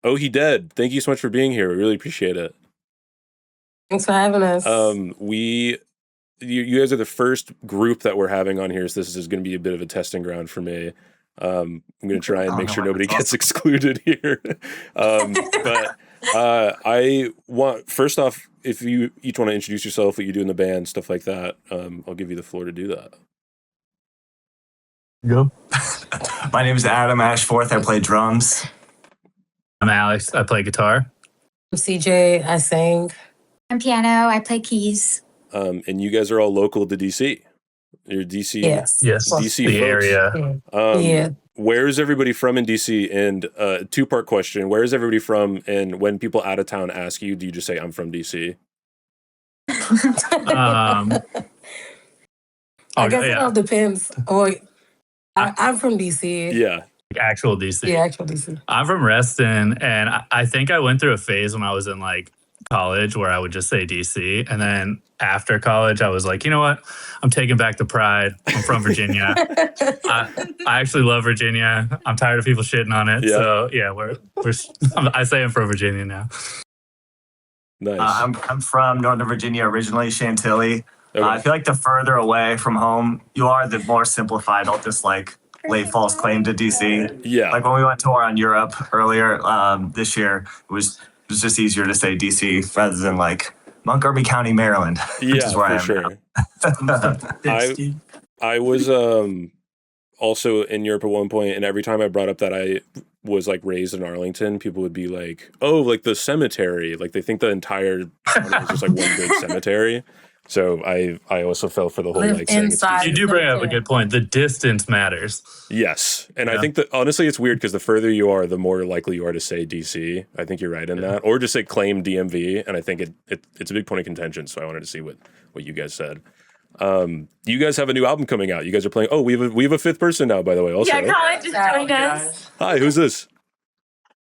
Oh, he did. Thank you so much for being here. We really appreciate it. Thanks for having us. You guys are the first group that we're having on here, so this is going to be a bit of a testing ground for me. I'm going to try and make sure nobody gets excluded here. But I want, first off, if you each want to introduce yourself, what you do in the band, stuff like that, I'll give you the floor to do that. Go. My name is Adam Ashforth. I play drums. I'm Alex. I play guitar. I'm CJ. I sing. I'm piano. I play keys. And you guys are all local to DC. You're DC. Yes. DC the folks. area. Yeah. Where is everybody from in DC? And two-part question: where is everybody from? And when people out of town ask you, do you just say I'm from DC? I guess it all depends. I'm from DC. Yeah. Actual DC. Yeah, actual DC. I'm from Reston, and I think I went through a phase when I was in like college where I would just say DC, and then after college I was like, you know what, I'm taking back the pride. I'm from Virginia. I actually love Virginia. I'm tired of people shitting on it. Yeah. So yeah, I say I'm from Virginia now. Nice. I'm from Northern Virginia originally, Chantilly. Okay. I feel like the further away from home you are, the more simplified I'll just like lay false claim to DC. Yeah. Like when we went tour on Europe earlier this year, it was just easier to say DC rather than like Montgomery County, Maryland. Yeah, which is where for I am sure. I was also in Europe at one point, and every time I brought up that I was like raised in Arlington, people would be like, "Oh, like the cemetery." Like they think the entire town is just like one big cemetery. So I also fell for the whole Live like saying inside. You do bring up a good point. The distance matters. Yes. And I think that honestly it's weird because the further you are, the more likely you are to say DC. I think you're right in that. Or just say claim DMV. And I think it's a big point of contention. So I wanted to see what you guys said. You guys have a new album coming out. You guys are playing. Oh, we have a fifth person now, by the way. Also. Yeah, Colin just joined us. Hi, who's this?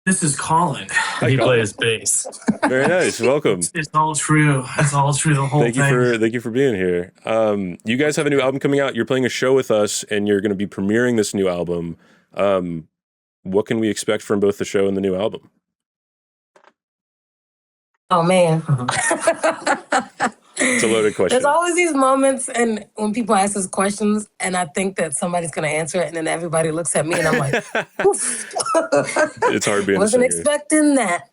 This is Colin. He plays bass. Very nice. Welcome. It's all true. It's all true. The whole Thank thing. you for being here. You guys have a new album coming out. You're playing a show with us, and you're going to be premiering this new album. What can we expect from both the show and the new album? Oh man. It's a loaded question. There's always these moments, and when people ask us questions, and I think that somebody's going to answer it, and then everybody looks at me, and I'm like, oof. It's hard being Wasn't a singer. expecting that.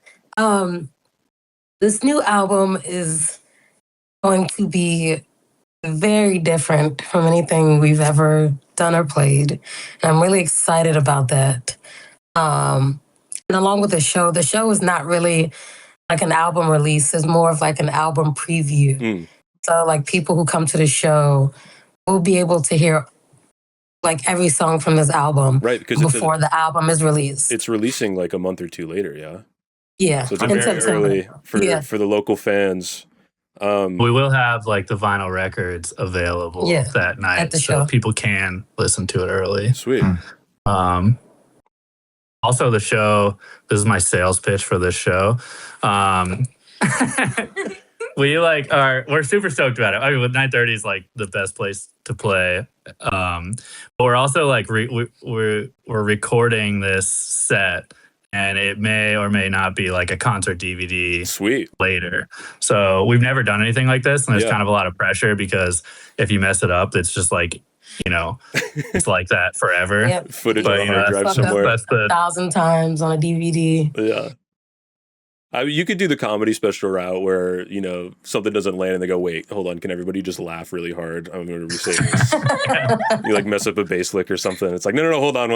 This new album is going to be very different from anything we've ever done or played, and I'm really excited about that. And along with the show is not really like an album release, is more of like an album preview. So like people who come to the show will be able to hear like every song from this album before the album is released. It's releasing like a month or two later, yeah? Yeah. So it's very early for the local fans. We will have like the vinyl records available that night at the show. So people can listen to it early. Sweet. Also, the show, this is my sales pitch for this show. We're super stoked about it. I mean, 9:30 is like the best place to play. But we're also like, we're recording this set, and it may or may not be like a concert DVD later. So we've never done anything like this, and there's kind of a lot of pressure because if you mess it up, it's just like, it's like that forever. Yep. Footage on a hard drive somewhere. 1,000 times on a DVD. Yeah. I mean, you could do the comedy special route where, something doesn't land and they go, wait, hold on, can everybody just laugh really hard? I'm going to re-say this. You like mess up a bass lick or something. It's like, no, hold on.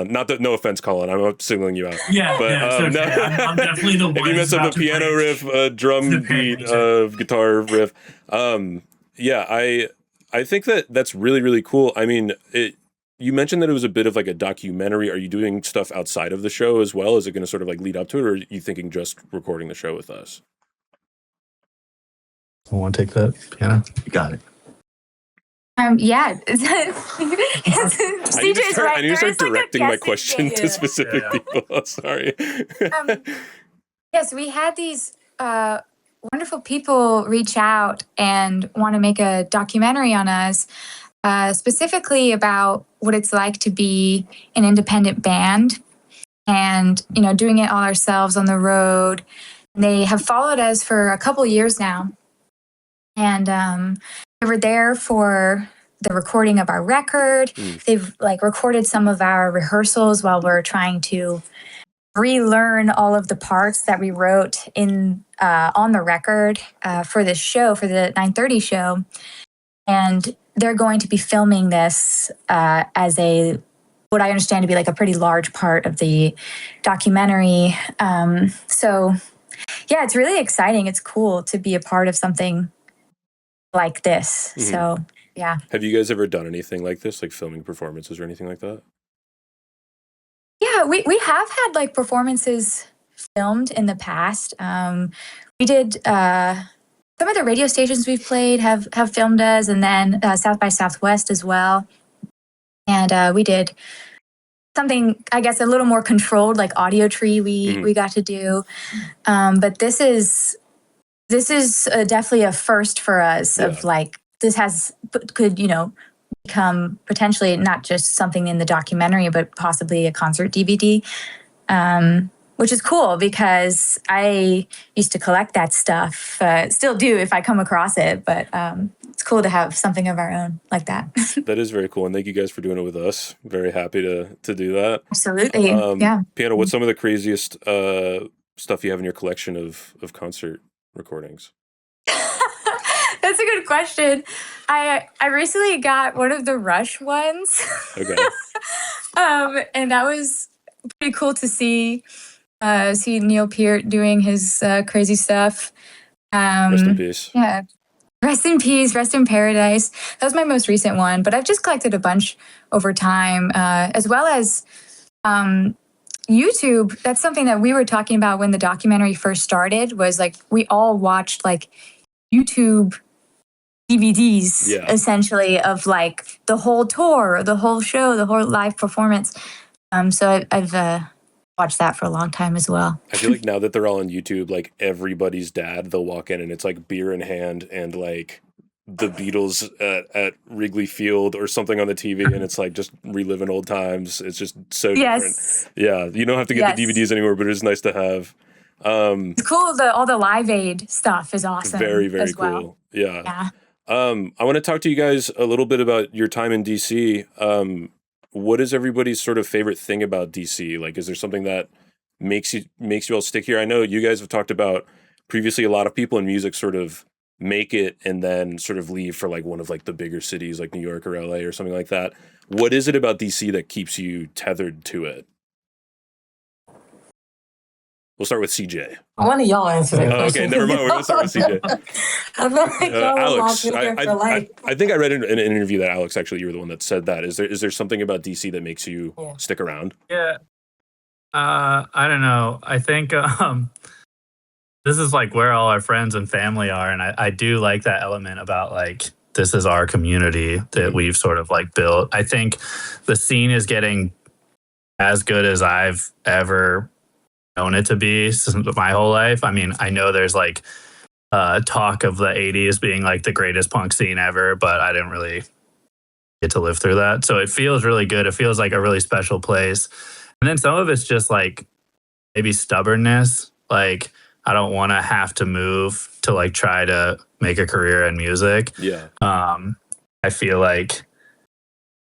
Not that, no offense, Colin, I'm not singling you out. Yeah, but okay. I'm definitely the one. If you mess up a piano riff, a drum beat, a guitar riff. I think that's really, really cool. I mean, you mentioned that it was a bit of like a documentary. Are you doing stuff outside of the show as well? Is it going to sort of like lead up to it, or are you thinking just recording the show with us? I want to take that piano. You got it. Yeah. CJ's right. I need to start directing my question to specific people. Oh, sorry. Yes, we had these wonderful people reach out and want to make a documentary on us, specifically about what it's like to be an independent band. and, doing it all ourselves on the road. They have followed us for a couple years now. And they were there for the recording of our record. They've recorded some of our rehearsals while we're trying to relearn all of the parts that we wrote in on the record for this show, for the 9:30 show. And they're going to be filming this as what I understand to be a pretty large part of the documentary. So yeah, it's really exciting. It's cool to be a part of something like this. Mm-hmm. So yeah. Have you guys ever done anything like this, like filming performances or anything like that? Yeah, we have had performances filmed in the past. We did some of the radio stations we've played have filmed us, and then South by Southwest as well. And we did something, I guess, a little more controlled, like Audio Tree. We got to do, but this is definitely a first for us. Of this could become potentially not just something in the documentary, but possibly a concert DVD, which is cool because I used to collect that stuff. Still do if I come across it, but it's cool to have something of our own like that. That is very cool, and thank you guys for doing it with us. Very happy to do that. Absolutely, yeah. Piano, what's some of the craziest stuff you have in your collection of concert recordings? That's a good question. I recently got one of the Rush ones. Okay. And that was pretty cool to see Neil Peart doing his crazy stuff. Rest in peace. Yeah. Rest in peace, rest in paradise. That was my most recent one, but I've just collected a bunch over time, as well as YouTube. That's something that we were talking about when the documentary first started, was we all watched YouTube DVDs, essentially, of the whole tour, the whole show, the whole live performance. So I've watched that for a long time as well. I feel like now that they're all on YouTube, everybody's dad, they'll walk in and it's beer in hand and the Beatles at Wrigley Field or something on the TV, and it's just reliving old times. It's just so different. Yeah, you don't have to get the DVDs anymore, but it's nice to have. It's cool. All the Live Aid stuff is awesome. Very, very cool. Well. Yeah. I want to talk to you guys a little bit about your time in DC. What is everybody's sort of favorite thing about DC? Is there something that makes you all stick here? I know you guys have talked about previously, a lot of people in music sort of make it and then sort of leave for one of the bigger cities like New York or LA or something like that. What is it about DC that keeps you tethered to it? We'll start with CJ. One of y'all answer that question. Okay, never mind. We're going to start with CJ. I feel like y'all Alex, here for life. I think I read in an interview that Alex, actually, you were the one that said that. Is there something about DC that makes you stick around? Yeah. I don't know. I think this is where all our friends and family are. And I do like that element about this is our community that we've sort of built. I think the scene is getting as good as I've ever known it to be since my whole life. I mean, I know there's talk of the 80s being the greatest punk scene ever, but I didn't really get to live through that. So it feels really good. It feels like a really special place. And then some of it's just maybe stubbornness. I don't want to have to move to try to make a career in music. Yeah. I feel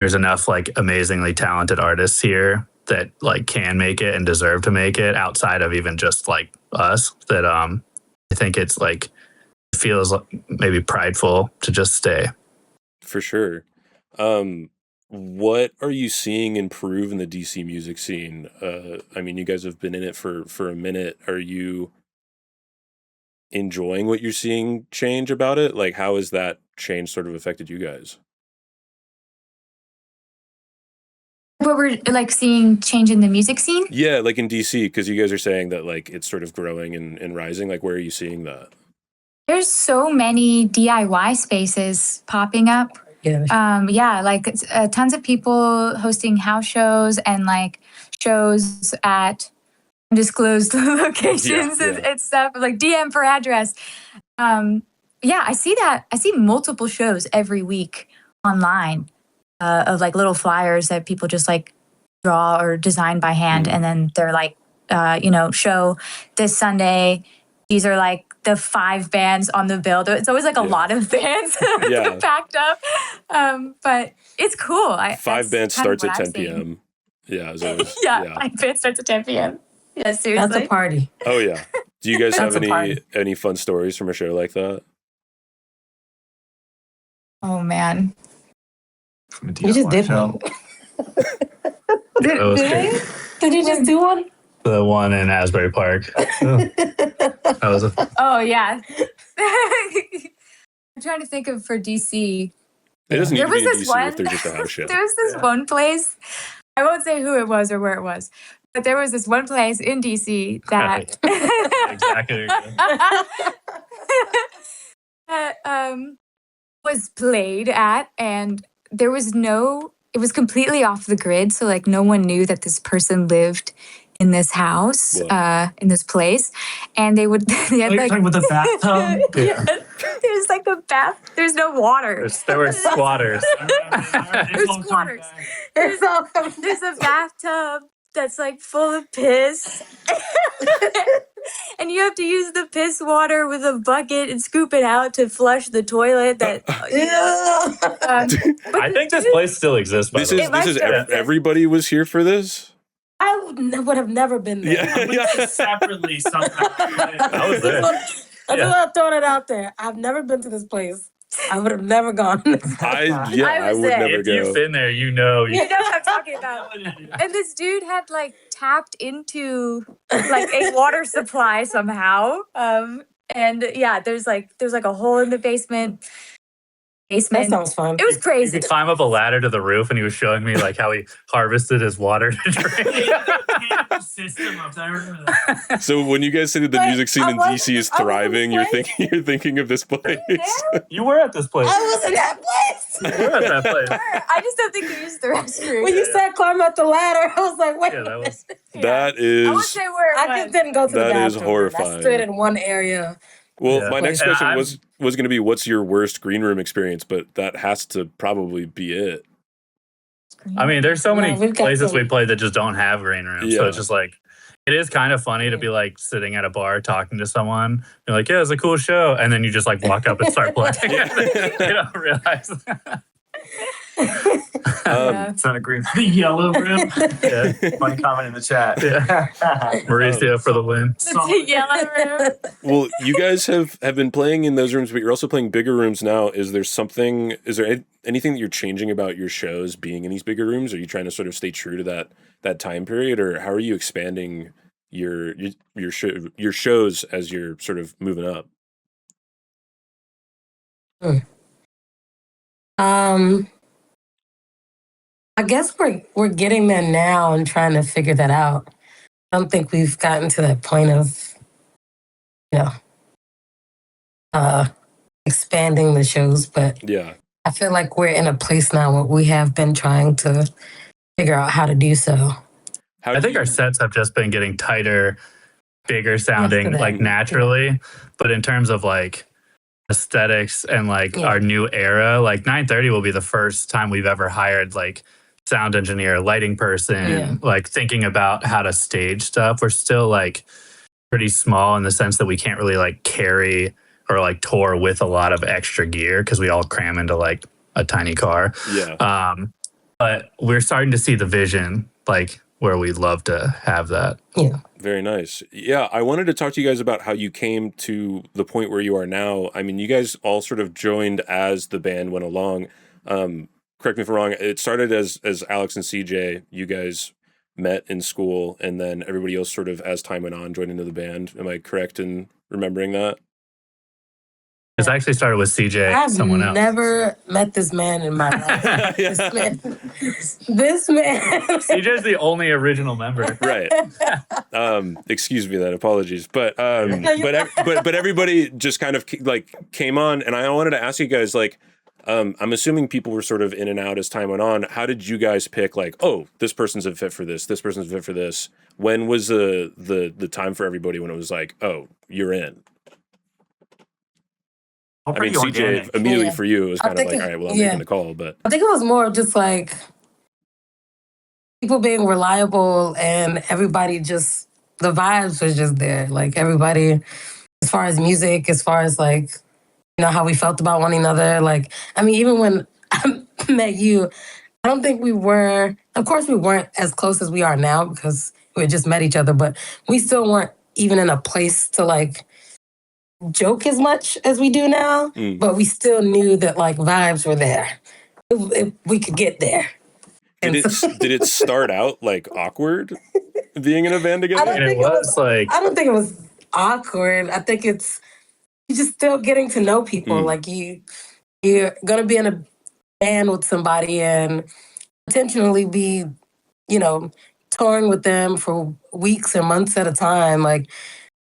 there's enough amazingly talented artists here that can make it and deserve to make it outside of even just us, that I think it's it feels maybe prideful to just stay. For sure. What are you seeing improve in the DC music scene? I mean, you guys have been in it for a minute. Are you enjoying what you're seeing change about it? How has that change sort of affected you guys? What we're seeing change in the music scene? Yeah, in DC, because you guys are saying that it's sort of growing and rising. Where are you seeing that? There's so many DIY spaces popping up. Tons of people hosting house shows and shows at undisclosed locations and stuff, DM for address. I see that. I see multiple shows every week online of little flyers that people just draw or design by hand, and then they're like, show this Sunday. These are like the 5 bands on the bill. It's always like a lot of bands packed up, but it's cool. 5 bands starts at 10 p.m. Yeah, is always, 5 bands starts at 10 p.m. Yeah, seriously, that's a party. Oh yeah. Do you guys have That's a party. any fun stories from a show like that? Oh man, From a You just DIY did show. one. That was great. Did you just do one? The one in Asbury Park. That was oh yeah. I'm trying to think of for DC. It doesn't need There to be was in this DC one. if they're just a house show. There was this one place. I won't say who it was or where it was, but there was this one place in DC that exactly. that was played at, and there was no. It was completely off the grid, so like no one knew that this person lived in this house, in this place, and they had like talking with the bathtub. yeah. There's like a bath. There's no water. There were squatters. There's squatters. There's a bathtub that's like full of piss. And you have to use the piss water with a bucket and scoop it out to flush the toilet. I think this place still exists. By the way. This is everybody was here for this. I would have never been there. Yeah. Separately somehow. I was there. I just want to throw it out there. I've never been to this place. I would have never gone. I would there. never If go. you've been there, you know. You know what I'm talking about. And this dude had like tapped into like a water supply somehow. And yeah, there's like a hole in the basement. That sounds fun. It was You crazy. could climb up a ladder to the roof, and he was showing me like how he harvested his water to drink. System up there. I remember that. So when you guys say that the music scene in DC is I wasn't thriving, in this you're thinking of this place. You were at this place. I was in that place. You were at that place. I just don't think we used the restroom. When you said climb up the ladder, I was like, wait. Yeah, that was. That I won't is say where it I was. just didn't go to the That bathroom. is horrifying. I stood in one area. well. Yeah. My next And question I'm- was going to be, what's your worst green room experience? But that has to probably be it. I mean, there's so many Yeah, we've got places some- we play that just don't have green rooms. So Yeah. it's just like, it is kind of funny to be like sitting at a bar talking to someone. You're like, yeah, it's a cool show. And then you just like walk up and start playing. You don't realize. It's not a green. The yellow room. Yeah. Funny comment in the chat. Yeah. Mauricio for the win. The yellow room. Well, you guys have been playing in those rooms, but you're also playing bigger rooms now. Is there anything that you're changing about your shows being in these bigger rooms? Are you trying to sort of stay true to that time period, or how are you expanding your shows as you're sort of moving up? I guess we're getting there now and trying to figure that out. I don't think we've gotten to that point of, expanding the shows, but Yeah. I feel like we're in a place now where we have been trying to figure out how to do so. I think our sets have just been getting tighter, bigger sounding, Yesterday. like naturally. But in terms of like aesthetics and like our new era, like 9:30 will be the first time we've ever hired like sound engineer, lighting person, like thinking about how to stage stuff. We're still like pretty small in the sense that we can't really like carry or like tour with a lot of extra gear because we all cram into like a tiny car. Yeah. But we're starting to see the vision, like where we'd love to have that. Yeah. Very nice. Yeah, I wanted to talk to you guys about how you came to the point where you are now. I mean, you guys all sort of joined as the band went along. Correct me if I'm wrong. It started as Alex and CJ. You guys met in school, and then everybody else sort of, as time went on, joined into the band. Am I correct in remembering that? It's actually started with CJ, I've someone else. never met this man in my life. This man. CJ's the only original member. Right. Excuse me then. Apologies. But everybody just kind of like came on, and I wanted to ask you guys, like, I'm assuming people were sort of in and out as time went on. How did you guys pick, like, oh, this person's a fit for this person's a fit for this? When was the time for everybody when it was like, oh, you're in? I mean, CJ, immediately for you, it was kind of like, all right, well, I'm making the call. But I think it was more of just like, people being reliable and everybody just, the vibes was just there. Like everybody, as far as music, as far as like, how we felt about one another. Like, I mean, even when I met you, I don't think we were, of course, we weren't as close as we are now because we had just met each other, but we still weren't even in a place to like joke as much as we do now. But we still knew that like vibes were there. We could get there. Did it start out like awkward being in a band together? I don't think it was awkward. I think it's you're just still getting to know people. Like you're gonna be in a band with somebody and intentionally be, touring with them for weeks and months at a time. Like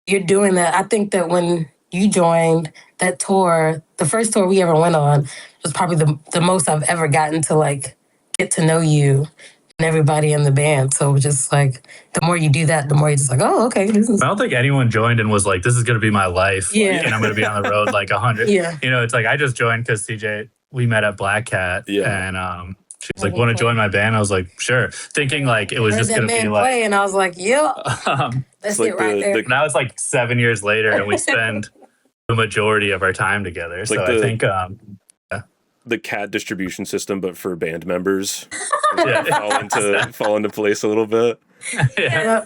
you're doing that. I think that when you joined that tour, the first tour we ever went on was probably the most I've ever gotten to like get to know you and everybody in the band. So just like the more you do that, the more you're just like, oh, okay. This is... I don't think anyone joined and was like, this is going to be my life. Yeah. And I'm going to be on the road like 100. Yeah. It's like I just joined because CJ, we met at Black Cat. Yeah. And she was like, want to join my band? I was like, sure. Thinking like it was just going to be like. Play, and I was like, yep. That's like it right there. Now it's like 7 years later and we spend the majority of our time together. So I think the CAT distribution system, but for band members, fall into place a little bit. Yeah.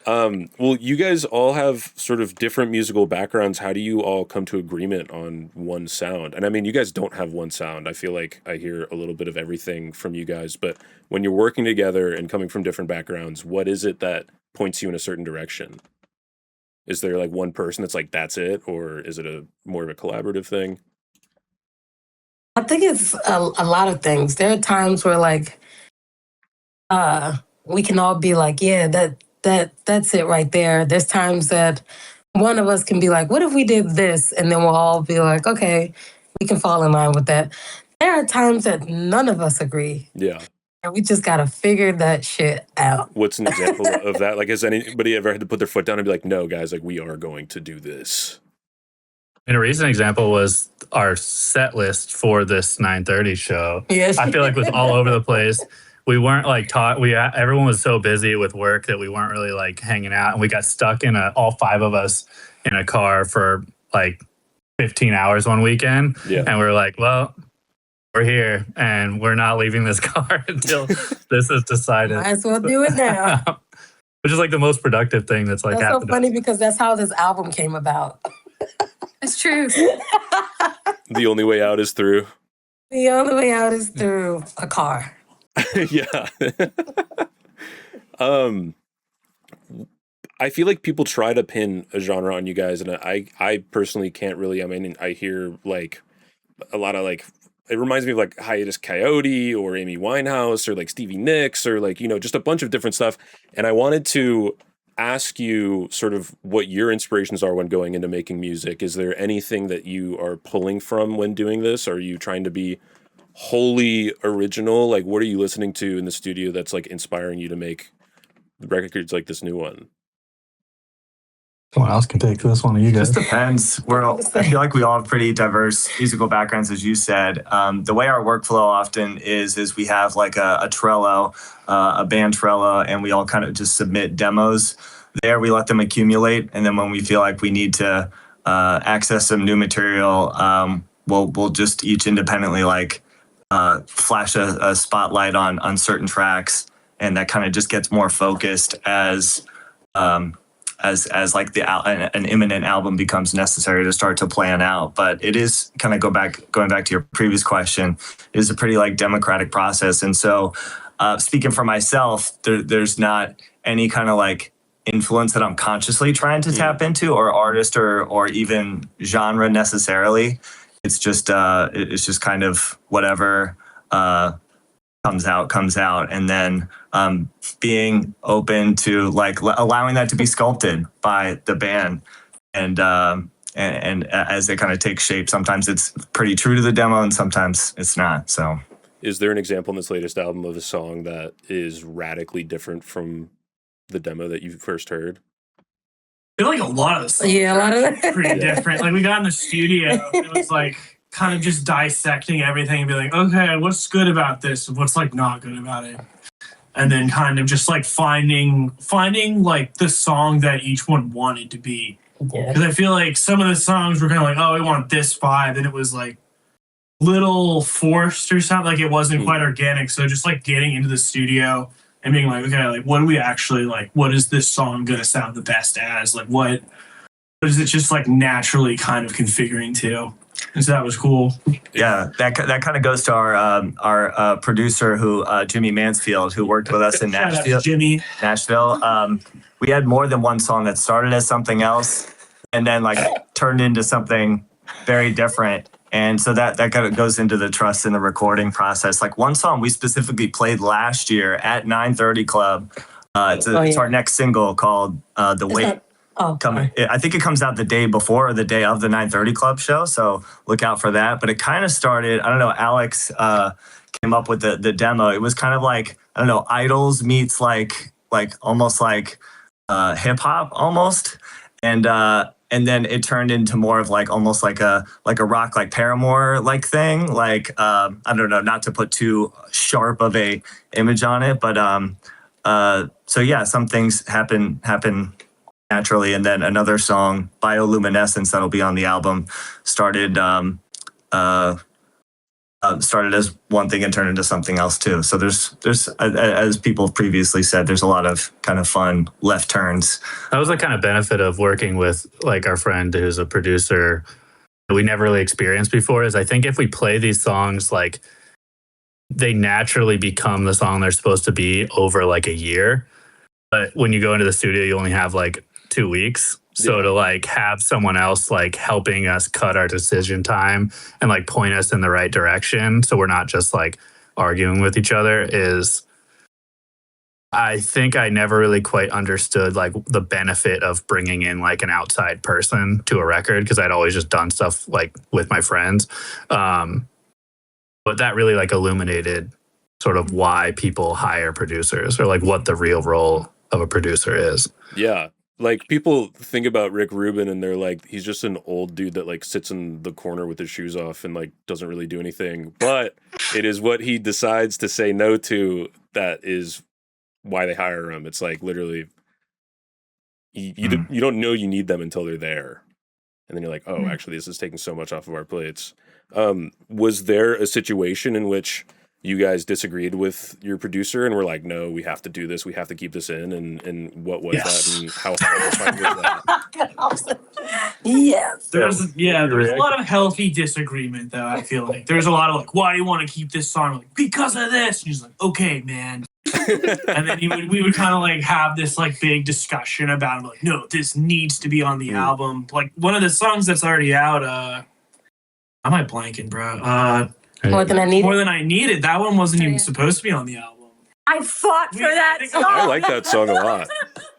Well, you guys all have sort of different musical backgrounds. How do you all come to agreement on one sound? And I mean, you guys don't have one sound. I feel like I hear a little bit of everything from you guys. But when you're working together and coming from different backgrounds, what is it that points you in a certain direction? Is there like one person that's like, that's it? Or is it a more of a collaborative thing? I think it's a lot of things. There are times where like we can all be like, yeah, that's it right there. There's times that one of us can be like, what if we did this? And then we'll all be like, okay, we can fall in line with that. There are times that none of us agree. Yeah. And we just got to figure that shit out. What's an example of that? Like, has anybody ever had to put their foot down and be like, no, guys, like we are going to do this? And a recent example was our set list for this 9:30 show. Yes. I feel like it was all over the place. We weren't like taught. Everyone was so busy with work that we weren't really like hanging out, and we got stuck in all 5 of us in a car for like 15 hours one weekend. Yeah. And we were like, well, we're here, and we're not leaving this car until this is decided. Might as well do it now. Which is like the most productive thing that's like happened. That's so funny because that's how this album came about. It's true. The only way out is through. The only way out is through a car. Yeah. I feel like people try to pin a genre on you guys, and I personally can't really. I mean, I hear like a lot of like, it reminds me of like Hiatus Coyote or Amy Winehouse or like Stevie Nicks or like, just a bunch of different stuff. And I wanted to ask you sort of what your inspirations are when going into making music. Is there anything that you are pulling from when doing this? Are you trying to be wholly original? Like, what are you listening to in the studio that's like inspiring you to make records like this new one? Someone else can take this one. You guys. Just depends. I feel like we all have pretty diverse musical backgrounds, as you said. The way our workflow often is we have like a Trello, a band Trello, and we all kind of just submit demos there. We let them accumulate, and then when we feel like we need to access some new material, we'll just each independently like flash a spotlight on certain tracks, and that kind of just gets more focused as like an imminent album becomes necessary to start to plan out. But it is kind of going back to your previous question, it is a pretty like democratic process. And so speaking for myself, there's not any kind of like influence that I'm consciously trying to tap into, or artist or even genre necessarily. It's just kind of whatever comes out, and then being open to like allowing that to be sculpted by the band, and as they kind of take shape, sometimes it's pretty true to the demo and sometimes it's not. So is there an example in this latest album of a song that is radically different from the demo that you first heard? I feel like a lot of the songs a lot of are pretty different. Like we got in the studio, it was like kind of just dissecting everything and be like, okay, what's good about this? What's like not good about it? and then kind of just like finding like the song that each one wanted to be. Because I feel like some of the songs were kind of like, oh, we want this vibe, and it was like little forced or something, like it wasn't quite organic. So just like getting into the studio and being like, okay, like what do we actually like? What is this song gonna sound the best as? Like what is it just like naturally kind of configuring to? And so that was cool. Yeah, that kind of goes to our producer who Jimmy Mansfield, who worked with us in Shout out to Nashville. Jimmy. We had more than one song that started as something else and then like turned into something very different. And so that kind of goes into the trust in the recording process. Like one song we specifically played last year at 930 Club. It's our next single called "The Wait." I think it comes out the day before or the day of the 930 Club show, so look out for that. But it kind of started, I don't know, Alex came up with the demo. It was kind of like, I don't know, Idols meets like almost like hip hop almost. And then it turned into more of like almost like a rock, like Paramore like thing. Like I don't know, not to put too sharp of a image on it, but so yeah, some things happen naturally. And then another song, Bioluminescence, that'll be on the album, started as one thing and turned into something else too. So there's as people previously said, there's a lot of kind of fun left turns. That was the kind of benefit of working with like our friend who's a producer that we never really experienced before, is I think if we play these songs, like they naturally become the song they're supposed to be over like a year. But when you go into the studio, you only have like 2 weeks. So to like have someone else like helping us cut our decision time and like point us in the right direction, so we're not just like arguing with each other, is, I think I never really quite understood like the benefit of bringing in like an outside person to a record, because I'd always just done stuff like with my friends. But that really like illuminated sort of why people hire producers, or like what the real role of a producer is. Yeah. Like people think about Rick Rubin and they're like, he's just an old dude that like sits in the corner with his shoes off and like doesn't really do anything. But it is what he decides to say no to that is why they hire him. It's like literally, you don't know you need them until they're there. And then you're like, oh, actually, this is taking so much off of our plates. Was there a situation in which you guys disagreed with your producer and were like, no, we have to do this, we have to keep this in, and what was that, and how hard was that? Yes. There's a lot of healthy disagreement though, I feel like. There's a lot of like, why do you want to keep this song? Like, because of this. And he's like, okay, man. And then we would kind of like have this like big discussion about it. Like, no, this needs to be on the album. Like one of the songs that's already out, am I blanking, bro? More Than I Needed. More Than I Needed. That one wasn't even supposed to be on the album. I fought for that song. I like that song a lot.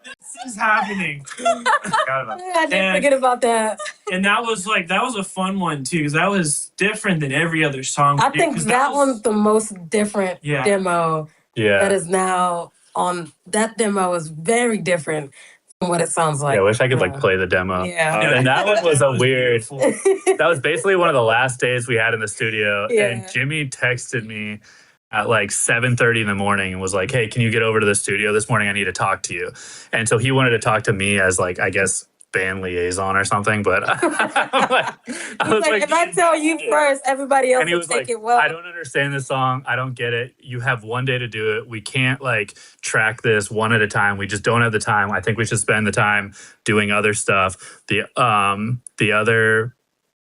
This is happening. I didn't forget about that. And that was a fun one too, because that was different than every other song. I think that one's the most different demo that is now on. That demo is very different from what it sounds like. Yeah, I wish I could like play the demo. Yeah. And that one was a weird, that was basically one of the last days we had in the studio. Yeah. And Jimmy texted me at like 7:30 in the morning and was like, hey, can you get over to the studio this morning? I need to talk to you. And so he wanted to talk to me as like, I guess, band liaison or something, but I was like, if I tell you first, everybody else will take it well. I don't understand this song. I don't get it. You have one day to do it. We can't like track this one at a time. We just don't have the time. I think we should spend the time doing other stuff. The other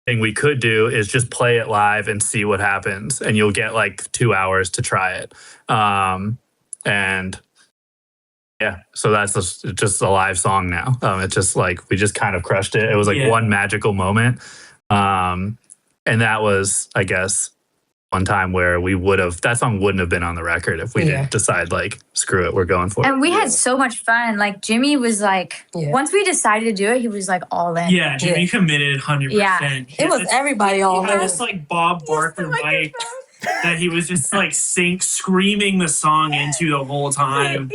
thing we could do is just play it live and see what happens, and you'll get like 2 hours to try it. And yeah, so that's just a live song now. It's just like we just kind of crushed it. It was like one magical moment. And that was, I guess, one time where that song wouldn't have been on the record if we didn't decide like, screw it, we're going for it. And we had so much fun. Like Jimmy was like, once we decided to do it, he was like all in. Yeah, Jimmy committed 100%. Yeah. It was everybody all in. He had this like Bob Barker mic that he was just like screaming the song into the whole time.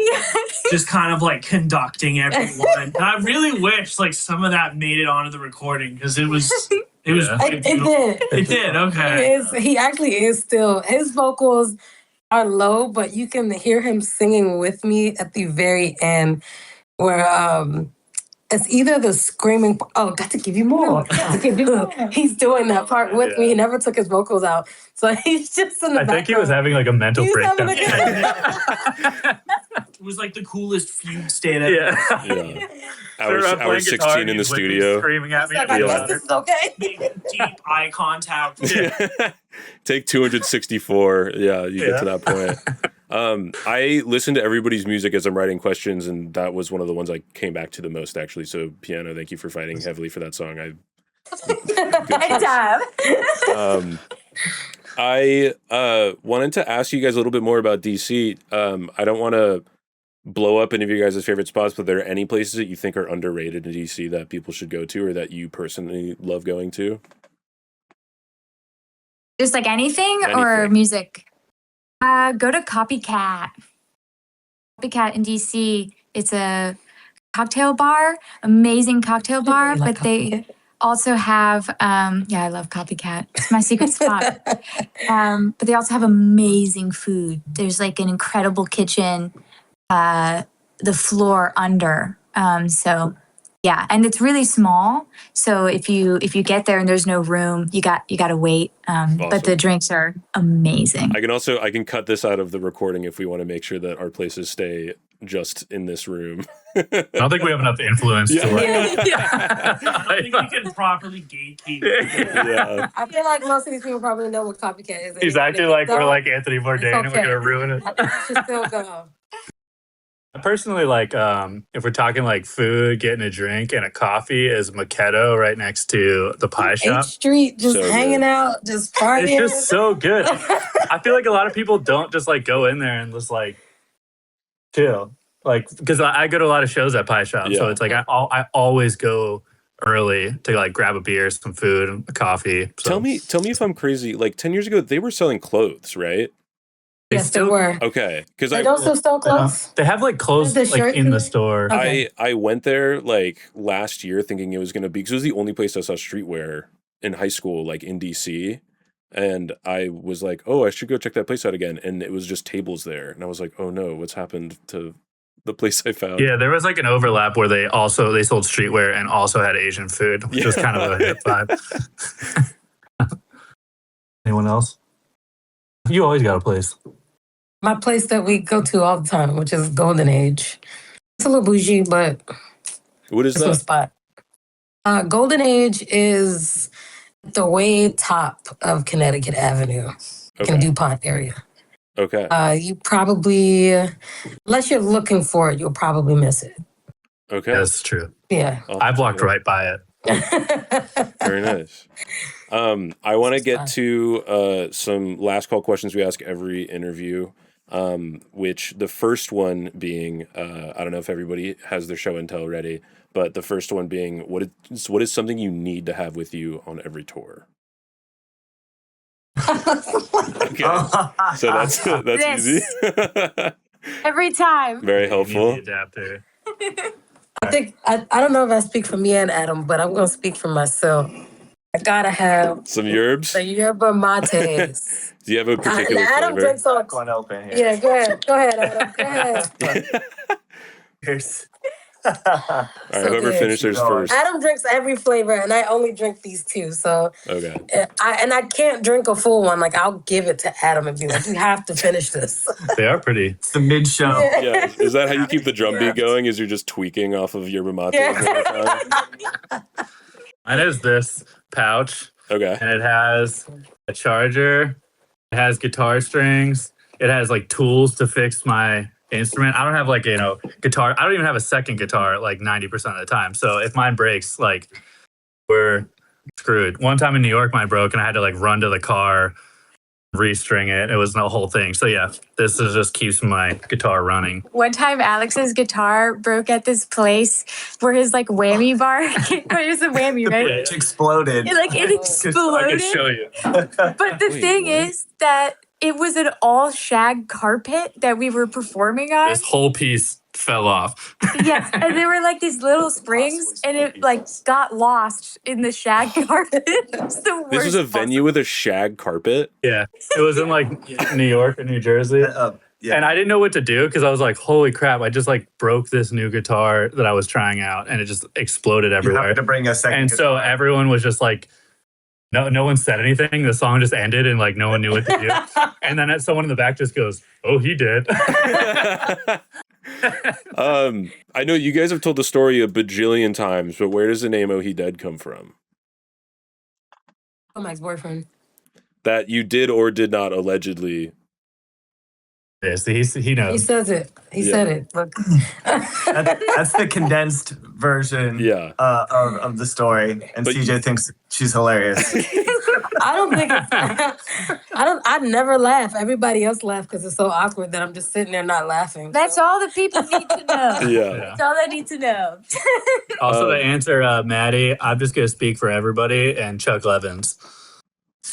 Just kind of like conducting everyone. And I really wish like some of that made it onto the recording, because it was It did. It did. Okay. He actually is still, his vocals are low, but you can hear him singing with me at the very end, where it's either the screaming. Oh, got to give you more. Got to give you more. He's doing that part with me. He never took his vocals out, so he's just in the background. I think he was having like a mental breakdown. It was like the coolest fugue state ever. Yeah. Hour 16 in the studio. Screaming at me. Like, I guess this is okay. Making deep eye contact. Take 264. Yeah, you get to that point. I listen to everybody's music as I'm writing questions, and that was one of the ones I came back to the most, actually. So, Piano, thank you for fighting heavily for that song. I wanted to ask you guys a little bit more about DC. I don't want to blow up any of you guys' favorite spots, but are there any places that you think are underrated in DC that people should go to or that you personally love going to? Just like anything. Or music? Go to Copycat. Copycat in DC. It's a cocktail bar, amazing cocktail bar, really like but they also have, I love Copycat. It's my secret spot. But they also have amazing food. There's like an incredible kitchen, the floor under. And it's really small. So if you get there and there's no room, you got to wait. Awesome. But the drinks are amazing. I can cut this out of the recording if we want to make sure that our places stay just in this room. I don't think we have enough influence to I think we can properly gatekeep. Yeah. I feel like most of these people probably know what Copycat is. He's acting like we're like Anthony Bourdain and we're going to ruin it. I think we should still go. I personally like, if we're talking like food, getting a drink and a coffee, is Makedo right next to the pie shop. 8th Street, just hanging out, just partying. It's just so good. I feel like a lot of people don't just like go in there and just like chill. Like, because I go to a lot of shows at pie shop, so it's like I always go early to like grab a beer, some food, and a coffee. So. Tell me if I'm crazy. Like 10 years ago, they were selling clothes, right? Yes, they were. Okay, because they also sell clothes. They have like clothes like in the store. Okay. I went there like last year thinking it was going to be, because it was the only place I saw streetwear in high school, like in DC, and I was like, oh, I should go check that place out again, and it was just tables there, and I was like, oh no, what's happened to the place I found? Yeah, there was like an overlap where they sold streetwear and also had Asian food, which was kind of a hip vibe. Anyone else? You always got a place. My place that we go to all the time, which is Golden Age. It's a little bougie, but what is it's that? a spot. Golden Age is the way top of Connecticut Avenue, in DuPont area. Okay. You probably, unless you're looking for it, you'll probably miss it. Okay. That's true. Yeah. I've walked right by it. Very nice. I want to get to some last call questions we ask every interview, which the first one being, I don't know if everybody has their show and tell ready, but the first one being, what is something you need to have with you on every tour? Okay. So that's easy. Every time. Very helpful. Adapter. I think, I don't know if I speak for me and Adam, but I'm going to speak for myself. I gotta have some yerbs. The yerba mates. Do you have a particular Adam flavor? drinks all. Go on, open here. Yeah, go ahead, Adam. Go ahead. Here's. All right, whoever finishes first. Adam drinks every flavor, and I only drink these two. So I can't drink a full one. Like, I'll give it to Adam and be like, "You have to finish this." They are pretty. It's the mid show. Yeah, is that how you keep the drum beat going? Is you're just tweaking off of yerba mate? Mine is this pouch. Okay. And it has a charger. It has guitar strings. It has like tools to fix my instrument. I don't have like, guitar. I don't even have a second guitar like 90% of the time. So if mine breaks, like we're screwed. One time in New York, mine broke and I had to like run to the car, restring it. It was the whole thing. So yeah, this is just keeps my guitar running. One time Alex's guitar broke at this place where his like whammy bar, it was a whammy, right? It exploded. It exploded. I can show you. But the thing is that it was an all shag carpet that we were performing on. This whole piece fell off. Yes, and there were like these little springs, and it like got lost in the shag carpet. It's the worst. This was a venue with a shag carpet? Yeah. It was in like New York or New Jersey. Yeah. And I didn't know what to do because I was like, holy crap, I just like broke this new guitar that I was trying out and it just exploded You everywhere. have to bring a second. And so guitar. everyone was just like, no one said anything. The song just ended and like no one knew what to do. And then someone in the back just goes, oh, he did. I know you guys have told the story a bajillion times, but where does the name Oh He Dead come from? Oh, my ex-boyfriend. That you did or did not allegedly. Yes, he knows. He says it. He said it. Look. That's the condensed version of the story. And But CJ thinks she's hilarious. I don't think it's, I never laugh. Everybody else laughs because it's so awkward that I'm just sitting there not laughing. That's all the people need to know. Yeah. That's all they need to know. Also, to answer Maddie, I'm just going to speak for everybody and Chuck Levins.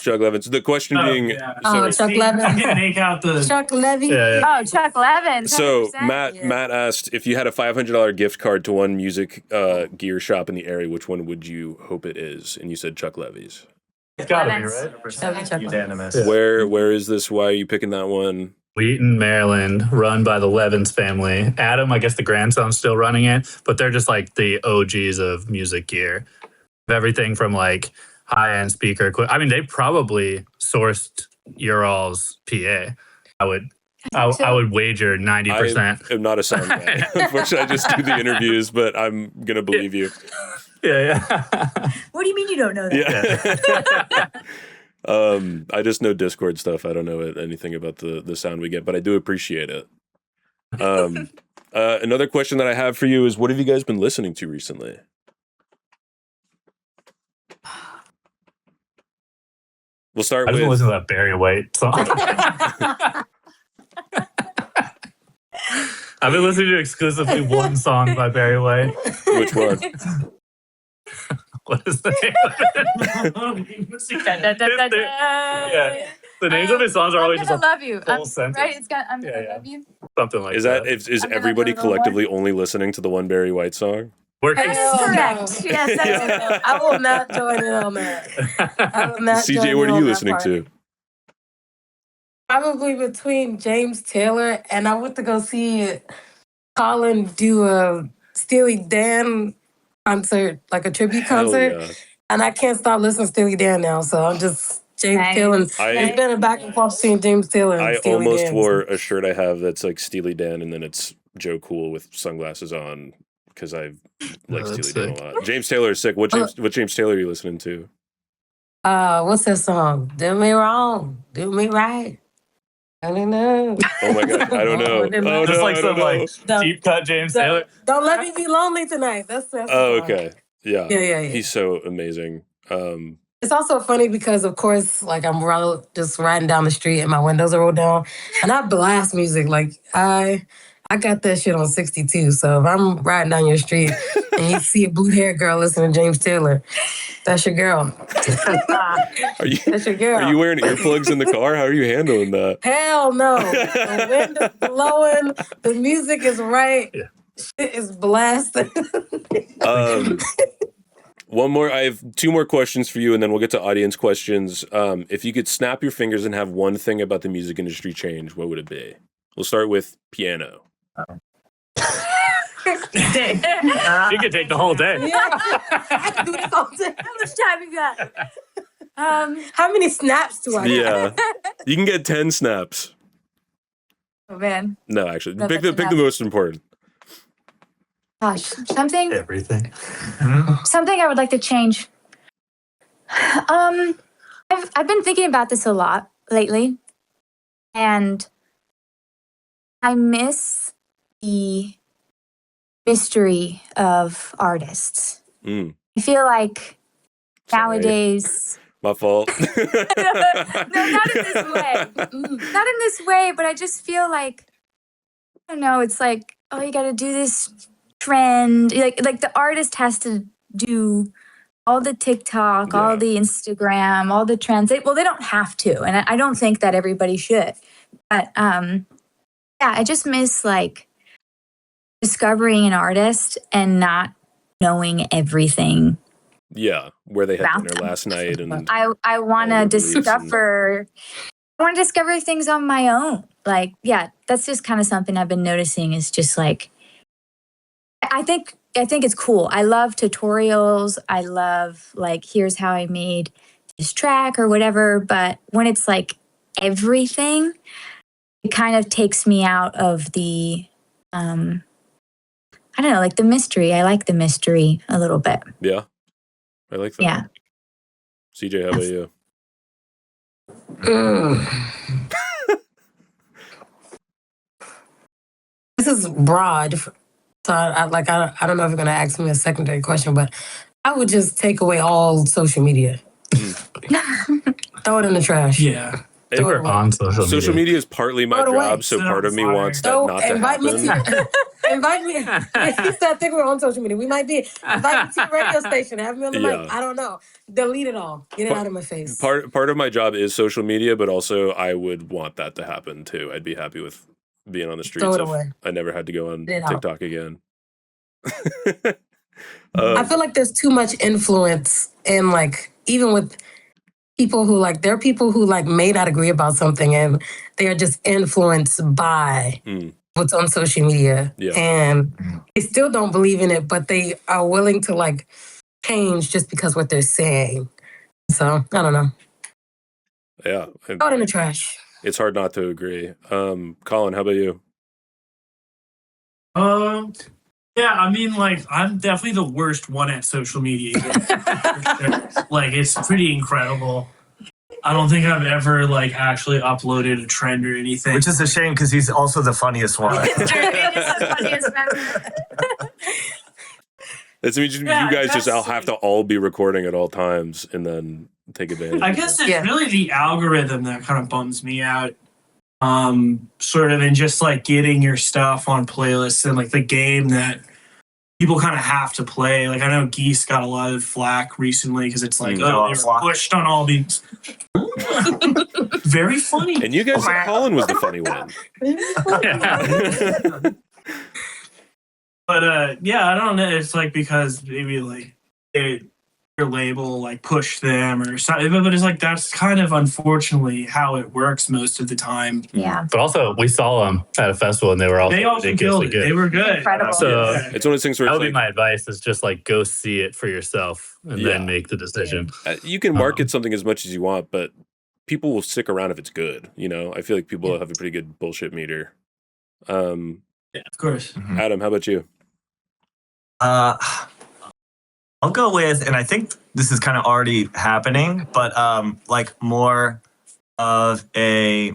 Chuck Levins. The question being, yeah. Oh, so, Chuck Levin. I can make out the. Chuck Levy. Yeah. Oh, Chuck Levin. so 100%. Matt asked if you had a $500 gift card to one music gear shop in the area, which one would you hope it is? And you said Chuck Levy's. It's got to be, Levins. right? Chuck Unanimous. Yeah. Where is this? Why are you picking that one? Wheaton, Maryland, run by the Levins family. Adam, I guess the grandson's still running it, but they're just like the OGs of music gear. Everything from like high-end speaker equipment. I mean, they probably sourced your all's PA. I would wager 90%. I'm not a sound guy. Unfortunately, I just do the interviews, but I'm gonna believe you. Yeah. What do you mean you don't know that? Yeah. I just know Discord stuff. I don't know anything about the sound we get, but I do appreciate it. Another question that I have for you is, what have you guys been listening to recently? We'll start I've with. been listening to that Barry White song. I've been listening to exclusively one song by Barry White. Which one? What is the name of it? Yeah. The names of his songs are always I'm just gonna a love you. full sentence. Right? It's got. I'm gonna Yeah. love you. Something like Is that. is I'm gonna everybody do a little collectively only listening to the one Barry White song? We're Hell no. Correct. Yes, that's Yeah. I will not join in on that. I will not join CJ, in what are on you that listening part. to? Probably between James Taylor and I went to go see Colin do a Steely Dan concert, like a tribute Hell concert. yeah. And I can't stop listening to Steely Dan now. So I'm just James Nice. Taylor. I- It's been a back and forth between James Taylor and I Steely almost Dan. wore a shirt I have that's like Steely Dan, and then it's Joe Cool with sunglasses on because I like Oh, that's Steely Dan sick. a lot. James Taylor is sick. What James Taylor are you listening to? What's that song? Do me wrong, do me right. I don't know. Oh my god, I don't know. Oh Just no, like I some don't know. like deep cut James Taylor. Don't let me be lonely tonight. That's the Oh, song. okay. Yeah. Yeah. He's so amazing. It's also funny because, of course, like I'm just riding down the street and my windows are rolled down, and I blast music. Like I got that shit on 62. So if I'm riding down your street and you see a blue-haired girl listening to James Taylor, that's your girl. That's your girl. Are you wearing earplugs in the car? How are you handling that? Hell no. The wind is blowing. The music is right. Yeah. Shit is blasting. One more. I have two more questions for you, and then we'll get to audience questions. If you could snap your fingers and have one thing about the music industry change, what would it be? We'll start with piano. She could take the whole day. I can do this all day. How much time you got? How many snaps do I get? Yeah, you can get 10 snaps. Oh man. No, actually, No, pick that's the enough. most important. Gosh, something Everything. I would like to change. I've been thinking about this a lot lately, and I miss the mystery of artists. Mm, I feel like sorry. nowadays, My fault. no, not in this way. Not in this way, but I just feel like, I don't know, it's like, oh, you got to do this trend. Like the artist has to do all the TikTok, all the Instagram, all the trends. They don't have to, and I don't think that everybody should. But I just miss like discovering an artist and not knowing everything. Yeah, where they had about dinner them. last night, and I want to discover. I want to discover things on my own. Like, that's just kind of something I've been noticing. Is just like, I think it's cool. I love tutorials. I love like, here's how I made this track or whatever. But when it's like everything, it kind of takes me out of the, I don't know, like the mystery. I like the mystery a little bit. Yeah, I like that. Yeah. CJ, how about you? This is broad. So I don't know if you're going to ask me a secondary question, but I would just take away all social media. Throw it in the trash. Yeah. They were on Social media is partly my job, so part of me wants that not to happen. Invite me. He said, I think we're on social media. We might be. Invite me to the radio station. Have me on the mic. I don't know. Delete it all. Get it out of my face. Part of my job is social media, but also I would want that to happen too. I'd be happy with being on the streets if I never had to go on TikTok again. I feel like there's too much influence in like, even with people who like, there are people who like may not agree about something and they are just influenced by what's on social media. Yeah. And they still don't believe in it, but they are willing to like change just because what they're saying. So I don't know. Yeah. Throw it in the trash. It's hard not to agree. Colin, how about you? Yeah, I mean, like, I'm definitely the worst one at social media. Like, it's pretty incredible. I don't think I've ever, like, actually uploaded a trend or anything. Which is a shame because he's also the funniest one. That means you guys just have to all be recording at all times and then take advantage. I guess it's really the algorithm that kind of bums me out. Sort of, and just like getting your stuff on playlists and like the game that people kind of have to play. Like I know Geese got a lot of flack recently because it's like, they were pushed on all these. Very funny. And you guys said Colin was the funny one. But I don't know. It's like because maybe like your label like pushed them or something, but it's like that's kind of unfortunately how it works most of the time. Yeah. But also we saw them at a festival and they were also ridiculously good. They were good. Incredible. So it's one of those things where that would be my advice is just like go see it for yourself and then make the decision. You can market something as much as you want, but people will stick around if it's good. You know, I feel like people have a pretty good bullshit meter. Yeah, of course. Adam, how about you? I'll go with, and I think this is kind of already happening, but like more of a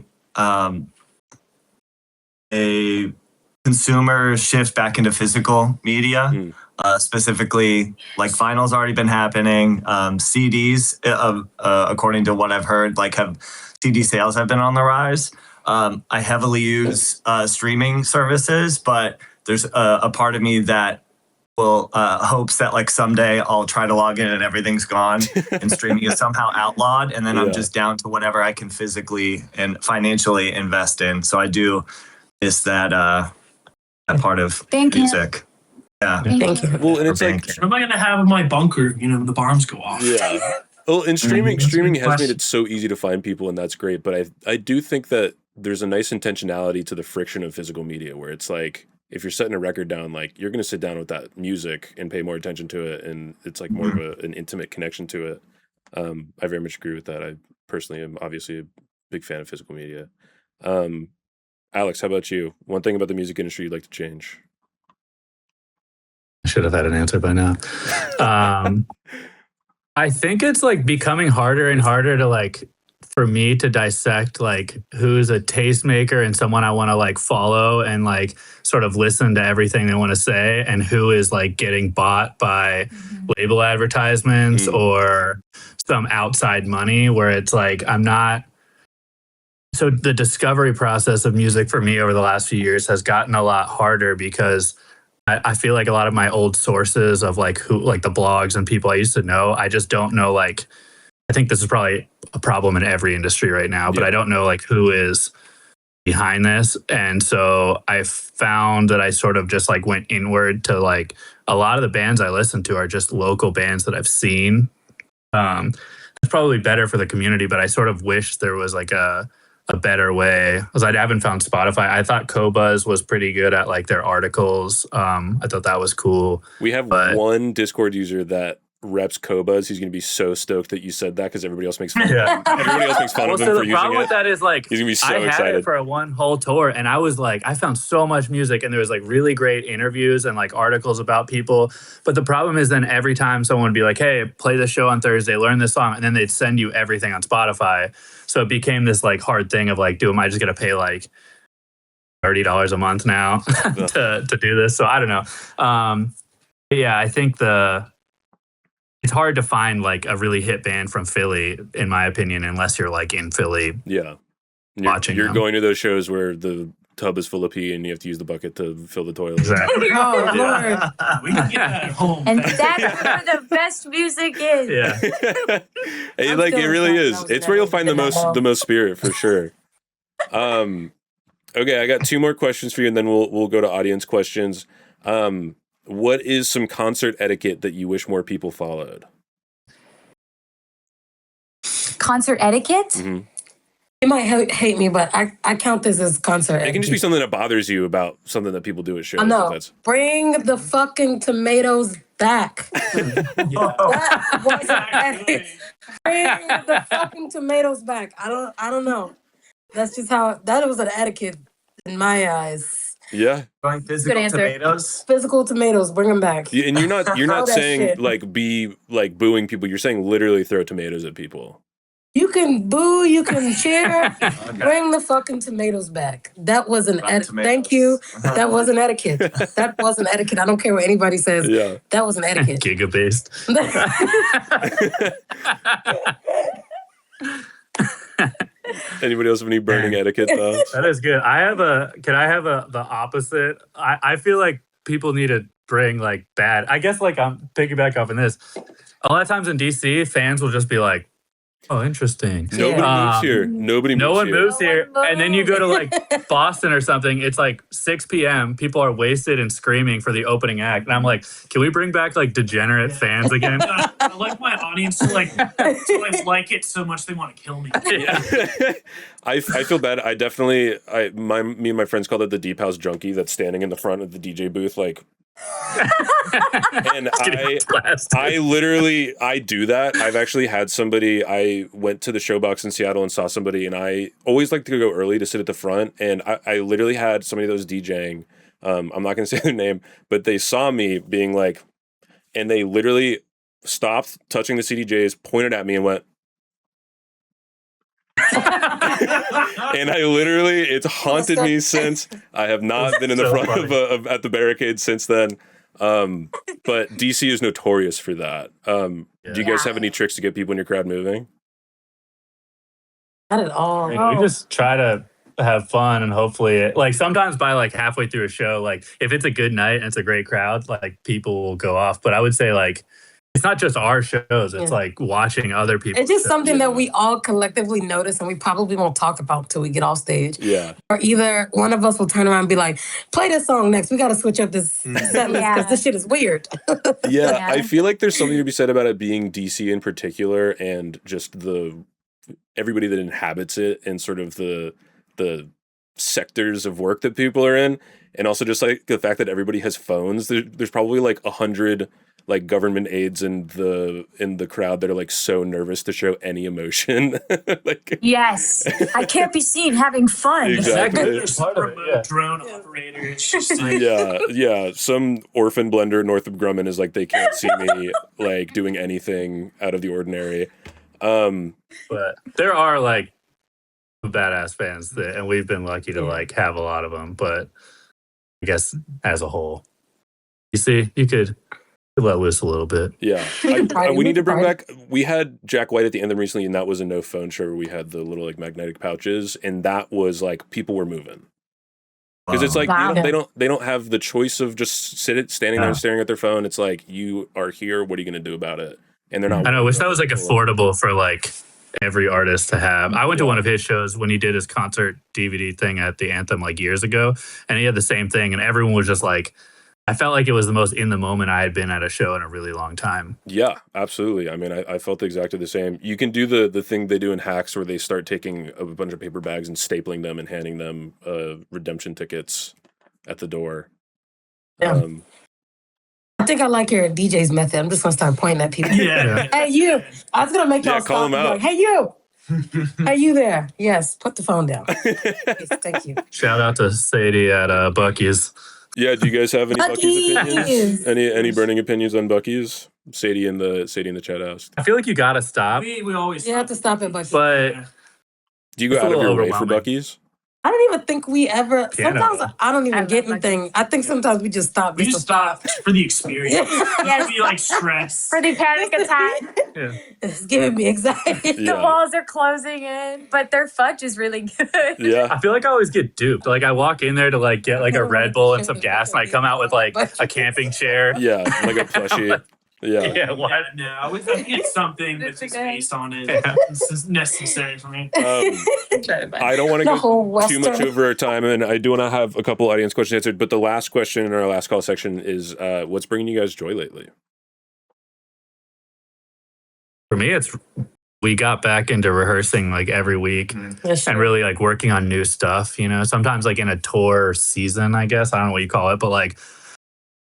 consumer shift back into physical media. Specifically, like vinyl's already been happening. CDs, according to what I've heard, like CD sales have been on the rise. I heavily use streaming services, but there's a part of me that hopes that like someday I'll try to log in and everything's gone and streaming is somehow outlawed, and then I'm just down to whatever I can physically and financially invest in. So I do miss that part of music. Yeah. Thank you. Well, and it's like, what am I gonna have in my bunker? You know, the bombs go off. Yeah. Well, and streaming has made it so easy to find people, and that's great. But I do think that there's a nice intentionality to the friction of physical media, where it's like, if you're setting a record down, like you're going to sit down with that music and pay more attention to it. And it's like more of an intimate connection to it. I very much agree with that. I personally am obviously a big fan of physical media. Alex, how about you? One thing about the music industry you'd like to change? I should have had an answer by now. I think it's like becoming harder and harder to like, for me to dissect like who's a tastemaker and someone I want to like follow and like sort of listen to everything they want to say, and who is like getting bought by label advertisements or some outside money, where it's like I'm not. So the discovery process of music for me over the last few years has gotten a lot harder because I feel like a lot of my old sources of like who, like the blogs and people I used to know, I just don't know. Like, I think this is probably a problem in every industry right now, but I don't know like who is behind this. And so I found that I sort of just like went inward to like a lot of the bands I listen to are just local bands that I've seen. It's probably better for the community, but I sort of wish there was like a better way, because I haven't found Spotify. I thought Cobuzz was pretty good at like their articles. I thought that was cool. We have one Discord user that reps Cobuzz. He's going to be so stoked that you said that because everybody else makes fun of him. Everybody else makes fun of him for using it. The problem with that is like, he's going to be so I excited. had it for one whole tour, and I was like, I found so much music, and there was like really great interviews and like articles about people. But the problem is then every time someone would be like, hey, play this show on Thursday, learn this song, and then they'd send you everything on Spotify. So it became this like hard thing of like, am I just going to pay like $30 a month now to do this? So I don't know. Yeah, I think it's hard to find like a really hit band from Philly, in my opinion, unless you're like in Philly. Yeah. Watching You're them. going to those shows where the tub is full of pee and you have to use the bucket to fill the toilet. Exactly. Oh, Lord. We can get that at home. And that's where the best music is. Yeah. Hey, like it really is. It's where you'll find the most spirit for sure. Okay, I got 2 more questions for you, and then we'll go to audience questions. What is some concert etiquette that you wish more people followed? Concert etiquette? Mm-hmm. You might hate me, but I count this as concert etiquette. It can just be something that bothers you about something that people do at shows. I know. Bring the fucking tomatoes back. That was an etiquette. Bring the fucking tomatoes back. I don't know. That's just how that was an etiquette in my eyes. Yeah. Like physical tomatoes. Physical tomatoes, bring them back. Yeah, and you're not saying shit. like be like booing people. You're saying literally throw tomatoes at people. You can boo, you can cheer. Bring the fucking tomatoes back. That was an etiquette. Thank you. That was an etiquette. That was an etiquette. I don't care what anybody says. Yeah. That was an etiquette. Giga-based. Anybody else have any burning etiquette though? That is good. Can I have the opposite? I feel like people need to bring like bad. I guess like I'm piggyback off in this. A lot of times in DC, fans will just be like, oh, interesting. Nobody moves here. No one moves here. And then you go to like Boston or something. It's like 6 p.m. People are wasted and screaming for the opening act. And I'm like, can we bring back like degenerate fans again? I like my audience to like it so much they want to kill me. Yeah. I feel bad. I definitely me and my friends call it the Deep House junkie that's standing in the front of the DJ booth like. And I do that. I've actually had somebody, I went to the Showbox in Seattle and saw somebody, and I always like to go early to sit at the front, and I literally had somebody that was DJing, I'm not going to say their name, but they saw me being like, and they literally stopped touching the CDJs, pointed at me and went, and I literally, it's haunted me since. I have not been in the front of at the barricade since then. But DC is notorious for that. Do you guys have any tricks to get people in your crowd moving? Not at all. We just try to have fun, and hopefully like sometimes by like halfway through a show, like if it's a good night and it's a great crowd, like people will go off. But I would say like it's not just our shows. It's like watching other people. It's just something that we all collectively notice, and we probably won't talk about until we get off stage. Yeah. Or either one of us will turn around and be like, play this song next. We got to switch up this set list because this shit is weird. Yeah, I feel like there's something to be said about it being DC in particular, and just everybody that inhabits it, and sort of the sectors of work that people are in, and also just like the fact that everybody has phones. There's probably like 100 like government aides in the crowd that are like so nervous to show any emotion. Like, yes, I can't be seen having fun. Exactly. Drone operators. Just like, yeah. Some orphan blender north of Grumman is like, they can't see me like doing anything out of the ordinary. But there are like badass fans and we've been lucky to like have a lot of them. But I guess as a whole, you see, you could let loose a little bit. Yeah. We need to bring back, we had Jack White at the Anthem recently, and that was a no phone show where we had the little like magnetic pouches, and that was like people were moving. Because it's like Wow. they don't have the choice of just standing there and staring at their phone. It's like, you are here. What are you going to do about it? And they're not. I know. I wish that was like affordable for like every artist to have. I went to one of his shows when he did his concert DVD thing at the Anthem like years ago, and he had the same thing, and everyone was just like, I felt like it was the most in the moment I had been at a show in a really long time. Yeah, absolutely. I mean, I felt exactly the same. You can do the thing they do in Hacks where they start taking a bunch of paper bags and stapling them and handing them redemption tickets at the door. Yeah. I think I like your DJ's method. I'm just gonna start pointing at people. Yeah. Hey, you. I was gonna make y'all call stop them and be out. like, hey, you. Are you there? Yes. Put the phone down. Yes, thank you. Shout out to Sadie at Bucky's. Yeah, do you guys have any Bucky's opinions? Buc-ee's. Any burning opinions on Bucky's? Sadie in the chat asked. I feel like you gotta stop, We always You have to stop at Buc-ee's. but Do you go It's a out of little your way for overwhelming. Bucky's? I don't even think we ever. Piano. Sometimes I don't even I get love anything. I think sometimes we just stop. we just stop for the experience. Yes. We like stress. For the panic attack, It's giving me anxiety. the Yeah. walls are closing in, but their fudge is really good. Yeah. I feel like I always get duped. Like I walk in there to like get like a Red Bull and some gas, and I come out with like a camping chair. Yeah, like a plushie. Yeah. Yeah, what? Yeah, no, if I get something with just based on it. Yeah. This is necessary for me. I don't want to The go whole too much Western. over our time, and I do want to have a couple audience questions answered. But the last question in our last call section is, what's bringing you guys joy lately? For me, it's we got back into rehearsing like every week Yes, and really like working on new stuff. You know, sometimes like in a tour season, I guess I don't know what you call it, but like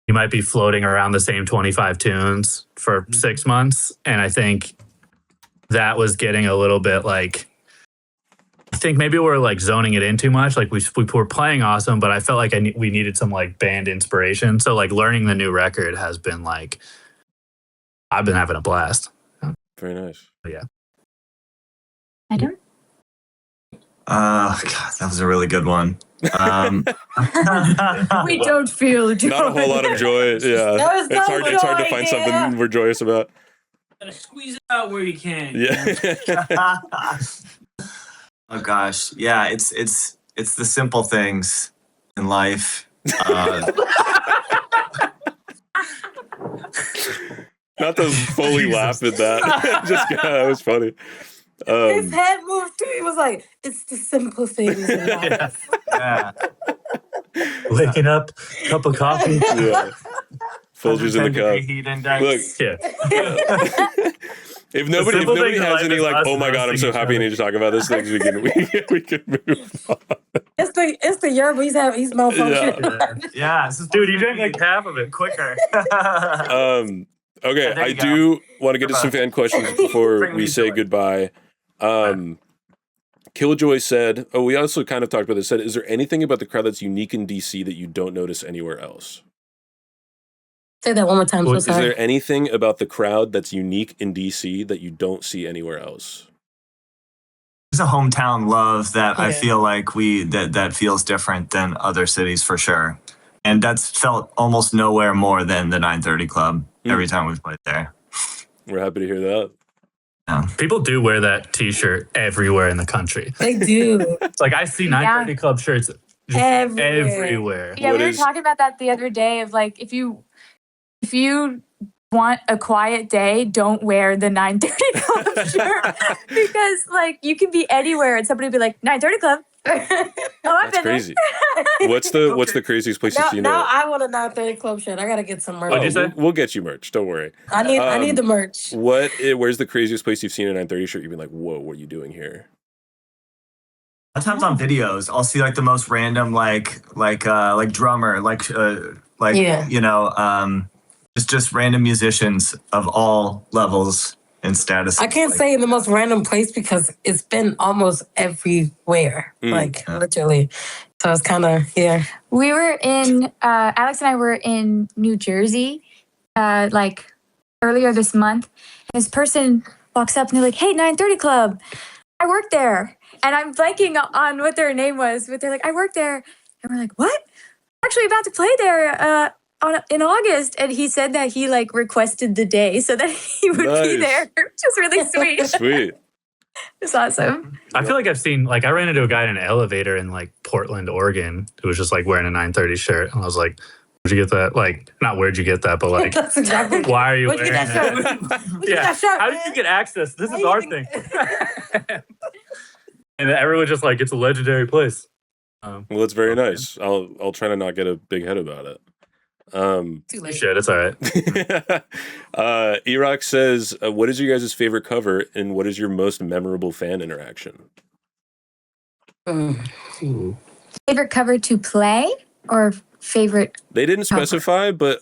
you might be floating around the same 25 tunes for 6 months, and I think that was getting a little bit like. I think maybe we're like zoning it in too much. Like we were playing awesome, but I felt like we needed some like band inspiration. So like learning the new record has been like, I've been having a blast. Very nice. Yeah. Adam? God, that was a really good one. We don't feel joy. Not a whole lot of joy. Yeah, There is no it's hard to joy find here. something we're joyous about. Gotta squeeze it out where you can. Yeah. Oh gosh, yeah, it's the simple things in life. Not to fully laugh at that. Just that was funny. His head moved too. He was like, "It's the simple things in life." Yeah. Waking up, cup of coffee. Yeah. Folgers in the 110 degree cup. heat index. Look, Yeah. if nobody simple things in has life any is like, us oh my god, I'm so roasting happy I each need to talk about this things, we can move on. It's the yerba. He's malfunctioning. Yeah, Dude, you drank like half of it quicker. Okay, there I you go. do want to get to some fan questions before Bring we me say joy. goodbye. Killjoy said, we also kind of talked about this, said, is there anything about the crowd that's unique in DC that you don't notice anywhere else? Say that one more time. So Is sorry. there anything about the crowd that's unique in DC that you don't see anywhere else? There's a hometown love that I Yeah. feel like that feels different than other cities for sure. And that's felt almost nowhere more than the 930 Club every time we've played there. We're happy to hear that. People do wear that T-shirt everywhere in the country. They do. Like I see 930 Club shirts just Everywhere. everywhere. Yeah, What we were is- talking about that the other day of like if you want a quiet day, don't wear the 930 Club shirt because like you can be anywhere and somebody will be like 930 Club. Oh, I've That's been crazy. What's the craziest place you've Now, seen now it? I want a 930 Club shirt. I gotta get some merch. What'd you say? We'll get you merch. Don't worry. I need the merch. Where's the craziest place you've seen a 930 shirt? You've been like, whoa, what are you doing here? Sometimes on videos, I'll see like the most random like drummer, Yeah. you know, just random musicians of all levels and status. I can't say in the most random place because it's been almost everywhere, literally. So it's kind of We were in Alex and I were in New Jersey like earlier this month. And this person walks up and they're like, "Hey, 930 Club, I work there." And I'm blanking on what their name was, but they're like, "I work there." And we're like, "What? I'm actually about to play there in August." And he said that he like requested the day so that he would be Nice. there, which is really sweet. Sweet. It's awesome. I feel like I've seen, like, I ran into a guy in an elevator in like Portland, Oregon, who was just like wearing a 930 shirt. And I was like, where'd you get that? Like, not where'd you get that, but like, That's exactly. why are you Where'd you wearing get that shirt? that? Where'd you get that shirt, How did man? you get access? This How is you our even- thing. And everyone's just like, it's a legendary place. Well, it's very nice. I'll try to not get a big head about it. Too You late. should. It's all right. Erock says, what is your guys' favorite cover and what is your most memorable fan interaction? Favorite cover to play or favorite? They didn't cover? specify, but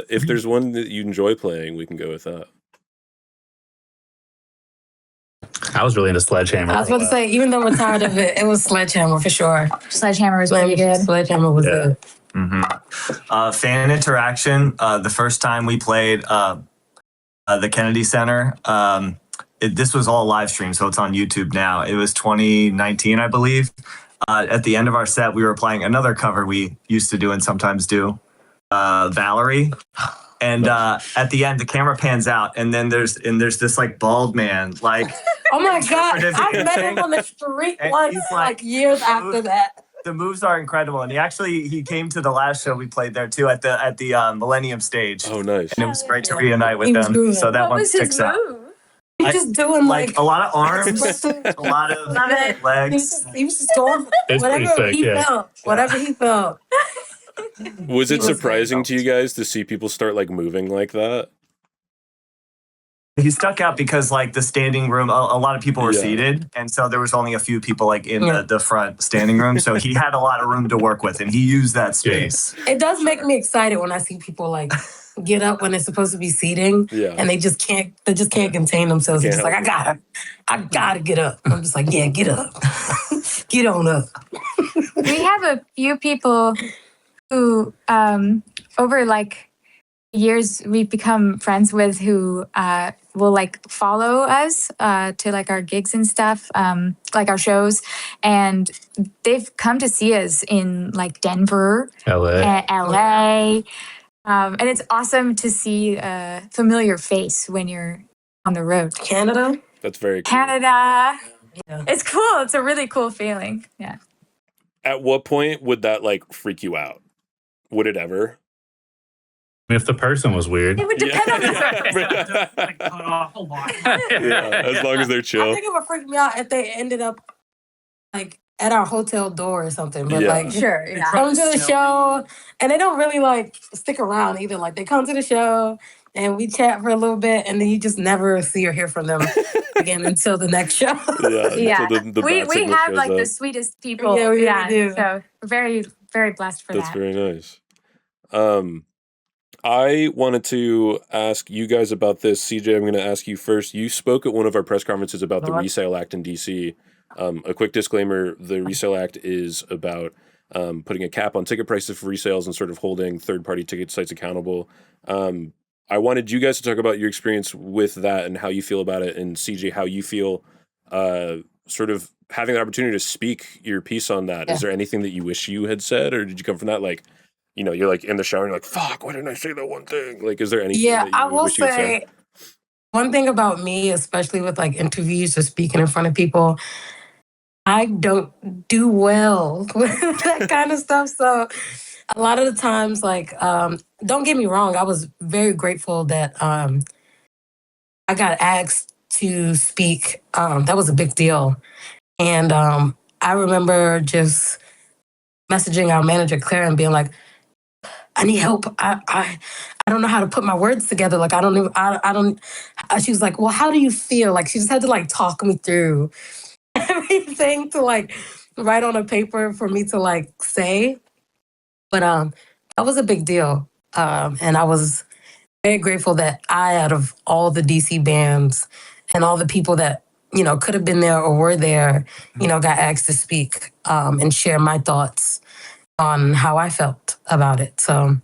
if there's one that you enjoy playing, we can go with that. I was really into Sledgehammer. I was about to say, even though we're tired of it, it was Sledgehammer for sure. Sledgehammer was pretty good. Sledgehammer was Yeah. good. Fan interaction. The first time we played the Kennedy Center, this was all live stream, so it's on YouTube now. It was 2019, I believe. At the end of our set, we were playing another cover we used to do and sometimes do, Valerie. And at the end, the camera pans out, and then there's this like bald man, like. Oh my God. Interpretive I met him dancing. on the street And once, he's like years after that. The moves are incredible, and he came to the last show we played there too at the Millennium stage, Oh, nice. and it was great to reunite with He was them. good. So that What one was his sticks out. move? He's just doing Like a lot of arms, expressive- a lot of Love it. legs. he was just going It's pretty whatever sick, he yeah. felt. Whatever he felt. Was it He was surprising to you guys to see people start like moving like that? He stuck out because like the standing room, a lot of people were Yeah. seated, and so there was only a few people like in Yeah. the front standing room. So he had a lot of room to work with, and he used that space. It does make me excited when I see people like get up when it's supposed to be seating Yeah. and they just can't contain themselves. They're just like, I gotta get up. I'm just like, yeah, get up. Get on up. We have a few people who, over like years, we've become friends with who will like follow us to like our gigs and stuff, like our shows, and they've come to see us in like Denver, LA. LA, and it's awesome to see a familiar face when you're on the road. Canada? That's very cool. Canada, Yeah. it's cool. It's a really cool feeling. Yeah. At what point would that like freak you out? Would it ever? If the person was weird. It would depend on the Like, cut off a lot. Yeah, as long as they're I chill. think it would freak me out if they ended up like at our hotel door or something. But Yeah. like Sure. Yeah. come to the show and they don't really like stick around either. Like they come to the show and we chat for a little bit and then you just never see or hear from them again until the next show. Yeah. Yeah. until the we bat we signal have shows like the up. sweetest people. Yeah, we really do. So we're very, very blessed for That's that. very nice. I wanted to ask you guys about this. CJ, I'm going to ask you first. You spoke at one of our press conferences about the Resale Act in DC. A quick disclaimer, the Resale Act is about putting a cap on ticket prices for resales and sort of holding third-party ticket sites accountable. I wanted you guys to talk about your experience with that and how you feel about it, and CJ, how you feel sort of having the opportunity to speak your piece on that. Yeah. Is there anything that you wish you had said, or did you come from that like, you know, you're like in the shower and you're like, fuck, why didn't I say that one thing? Like, is there anything Yeah, that you I will wish you had say one thing about me, especially with like interviews or speaking in front of people, I don't do well with that kind of stuff. So a lot of the times, like, don't get me wrong, I was very grateful that I got asked to speak. That was a big deal. And I remember just messaging our manager, Claire, and being like, I need help. I don't know how to put my words together. Like, I don't. She was like, well, how do you feel? Like, she just had to like talk me through everything to like write on a paper for me to like say. But that was a big deal. And I was very grateful that out of all the DC bands and all the people that, you know, could have been there or were there, you know, got asked to speak and share my thoughts on how I felt about it. So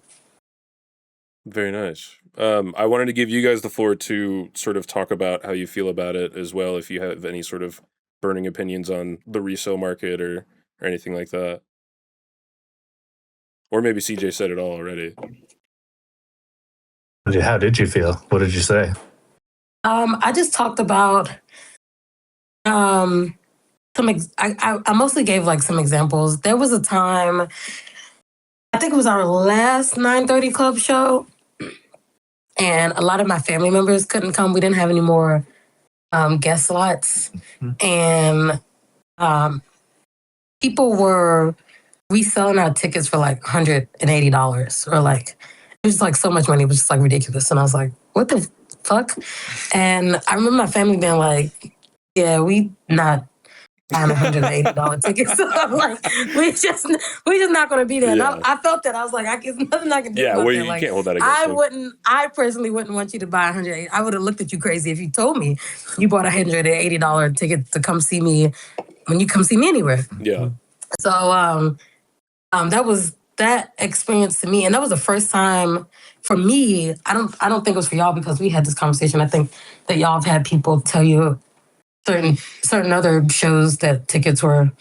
very nice. I wanted to give you guys the floor to sort of talk about how you feel about it as well, if you have any sort of burning opinions on the resale market or anything like that. Or maybe CJ said it all already. How did you feel? What did you say? I just talked about I mostly gave like some examples. There was a time, I think it was our last 9:30 Club show, and a lot of my family members couldn't come. We didn't have any more guest slots, and people were reselling our tickets for like $180 or like it was like so much money. It was just like ridiculous, and I was like, "What the fuck?" And I remember my family being like, "Yeah, we not buying $180 tickets." So I'm like, we just not going to be there. And Yeah. I felt that. I was like, there's nothing I can do Yeah, about well, that. you Like, can't hold that against them. I personally wouldn't want you to buy $180. I would have looked at you crazy if you told me you bought a $180 ticket to come see me when you come see me anywhere. Yeah. So that was that experience to me, and that was the first time for me. I don't think it was for y'all because we had this conversation. I think that y'all have had people tell you certain other shows that tickets were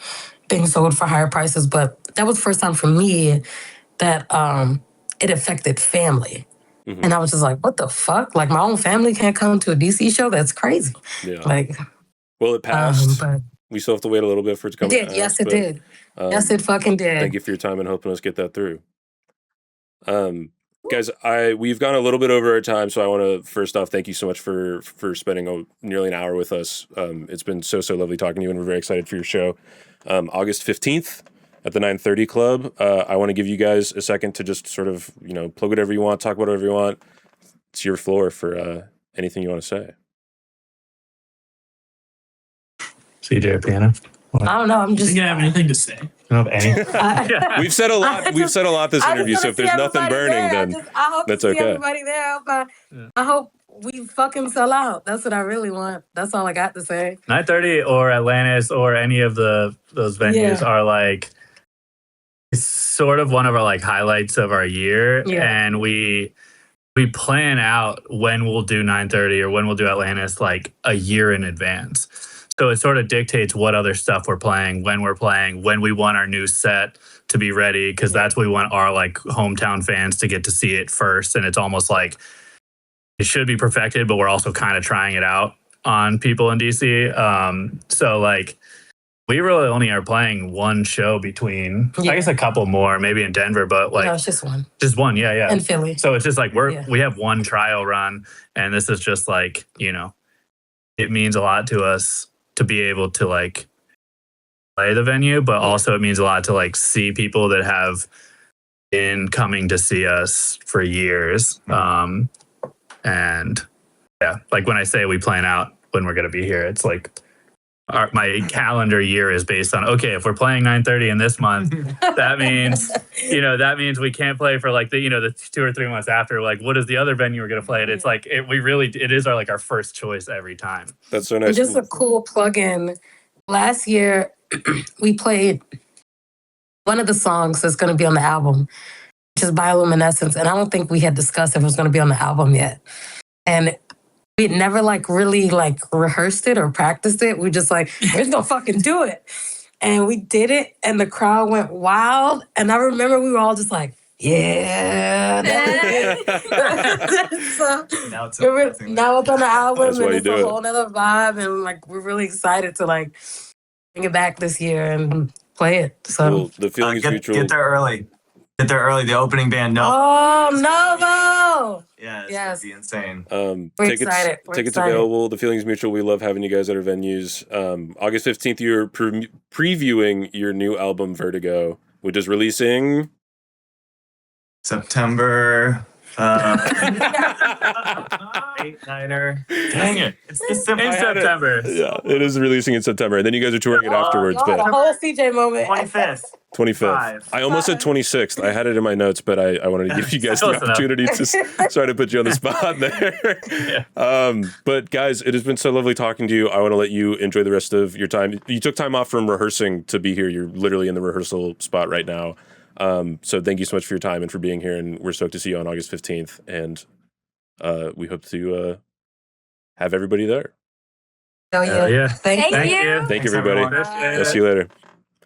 being sold for higher prices, but that was the first time for me that it affected family. Mhm. And I was just like, what the fuck? Like my own family can't come to a DC show? That's crazy. Yeah. Like, Well, it passed. but We still have to wait a little bit for it to come. it did. Yes, it did. Yes, it fucking did. Thank you for your time and helping us get that through. Guys, we've gone a little bit over our time, so I want to first off thank you so much for spending nearly an hour with us. It's been so lovely talking to you, and we're very excited for your show, August 15th at the 9:30 Club. I want to give you guys a second to just sort of plug whatever you want, talk about whatever you want. It's your floor for anything you want to say. CJ piano. I don't know. I'm just. You have anything to say? I don't have any. We've said a lot. We've said a lot this interview. So if there's nothing burning, then I hope that's to see okay. everybody there. I hope we fucking sell out. That's what I really want. That's all I got to say. 9:30 or Atlantis or any of those venues are like it's sort of one of our like highlights of our year, and we plan out when we'll do 9:30 or when we'll do Atlantis like a year in advance. So it sort of dictates what other stuff we're playing, when we want our new set to be ready, because that's what we want our like hometown fans to get to see it first. And it's almost like it should be perfected, but we're also kind of trying it out on people in DC. So like we really only are playing one show between, I guess a couple more, maybe in Denver, but like it's just one. Just one, yeah. In Philly. So it's just like we have one trial run, and this is just like, it means a lot to us to be able to like play the venue, but also it means a lot to like see people that have been coming to see us for years. And yeah, like when I say we plan out when we're going to be here, it's like my calendar year is based on, okay, if we're playing 9:30 in this month, that means we can't play for like the 2 or 3 months after. Like, what is the other venue we're going to play at? It's like, it is our first choice every time. That's so nice. And just a cool plug-in. Last year, we played one of the songs that's going to be on the album, which is Bioluminescence. And I don't think we had discussed if it was going to be on the album yet. And we had never really rehearsed it or practiced it. We just we're just gonna fucking do it. And we did it and the crowd went wild. And I remember we were all just like, yeah. So now it's on the album and it's a whole nother vibe. And we're really excited to bring it back this year and play it. So well, the feeling's mutual. Get there early. The opening band, no. Oh, Novo! Yeah, it's gonna be insane. We're excited. Tickets available. The feeling's mutual. We love having you guys at our venues. August 15th, you're previewing your new album, Vertigo, which is releasing September. 8-9er. Dang it! It's December. In September. Yeah, it is releasing in September, and then you guys are touring it afterwards. But a whole CJ moment. 25th. I almost said 26th. I had it in my notes, but I wanted to give you guys the opportunity to try to put you on the spot there. But guys, it has been so lovely talking to you. I want to let you enjoy the rest of your time. You took time off from rehearsing to be here. You're literally in the rehearsal spot right now. So thank you so much for your time and for being here. And we're stoked to see you on August 15th. And we hope to have everybody there. Oh, yeah. Yeah. Thank you. Thank you, everybody. Everyone. I'll see you later.